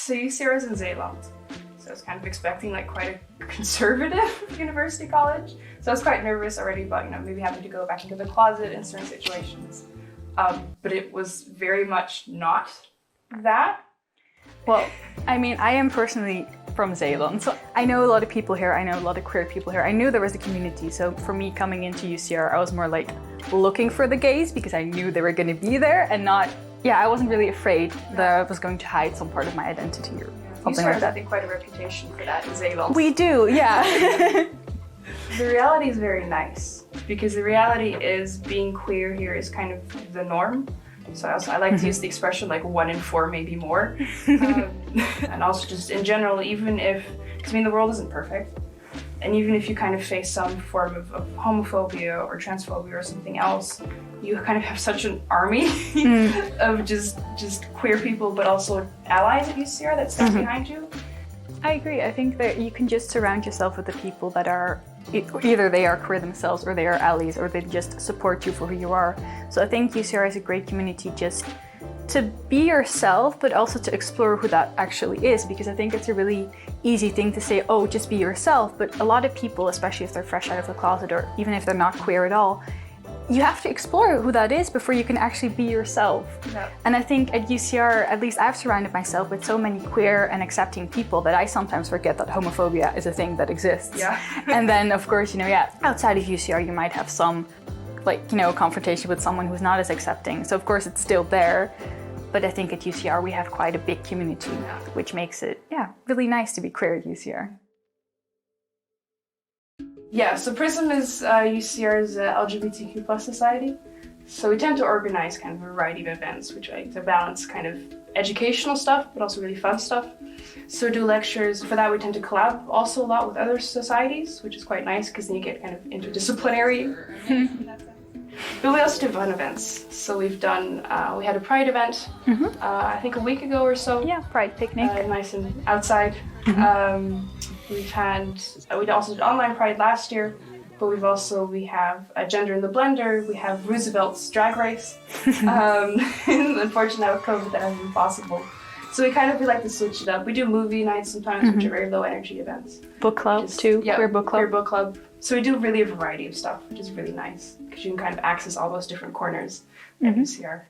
So UCR is in Zeeland. So I was kind of expecting like quite a conservative university college. So I was quite nervous already about, you know, maybe having to go back into the closet in certain situations. But it was very much not that. Well, I mean, I am personally from Zeeland, so I know a lot of people here, I know a lot of queer people here. I knew there was a community, so for me coming into UCR, I was more like looking for the gays because I knew they were going to be there and not, I wasn't really afraid that I was going to hide some part of my identity or something like that. I think quite a reputation for that in Zeeland. We do, yeah. The reality is very nice because the reality is being queer here is kind of the norm. So I like to use the expression like 1 in 4, maybe more. And also just in general, even if, because I mean the world isn't perfect, and even if you kind of face some form of homophobia or transphobia or something else, you kind of have such an army of just queer people, but also allies at UCR that stand behind you. I agree. I think that you can just surround yourself with the people that are either they are queer themselves or they are allies or they just support you for who you are. So I think UCR is a great community just to be yourself, but also to explore who that actually is, because I think it's a really easy thing to say, oh, just be yourself. But a lot of people, especially if they're fresh out of the closet or even if they're not queer at all, you have to explore who that is before you can actually be yourself. Yeah. And I think at UCR, at least I've surrounded myself with so many queer and accepting people that I sometimes forget that homophobia is a thing that exists. Yeah. And then of course, outside of UCR, you might have some confrontation with someone who's not as accepting. So of course it's still there. But I think at UCR, we have quite a big community, which makes it, really nice to be queer at UCR. Yeah, so PRISM is UCR's LGBTQ plus society. So we tend to organize kind of a variety of events, which I like to balance kind of educational stuff, but also really fun stuff. So we do lectures. For that, we tend to collab also a lot with other societies, which is quite nice because then you get kind of interdisciplinary. But we also do fun events. So we've done, we had a Pride event, I think a week ago or so. Yeah, Pride picnic. Nice and outside. We also did online Pride last year, but we have a Gender in the Blender, we have Roosevelt's drag race. Unfortunately with COVID that hasn't been possible. So we like to switch it up. We do movie nights sometimes, which are very low energy events. Book club too, yeah, queer book club. Queer book club. So we do really a variety of stuff, which is really nice because you can kind of access all those different corners at UCR.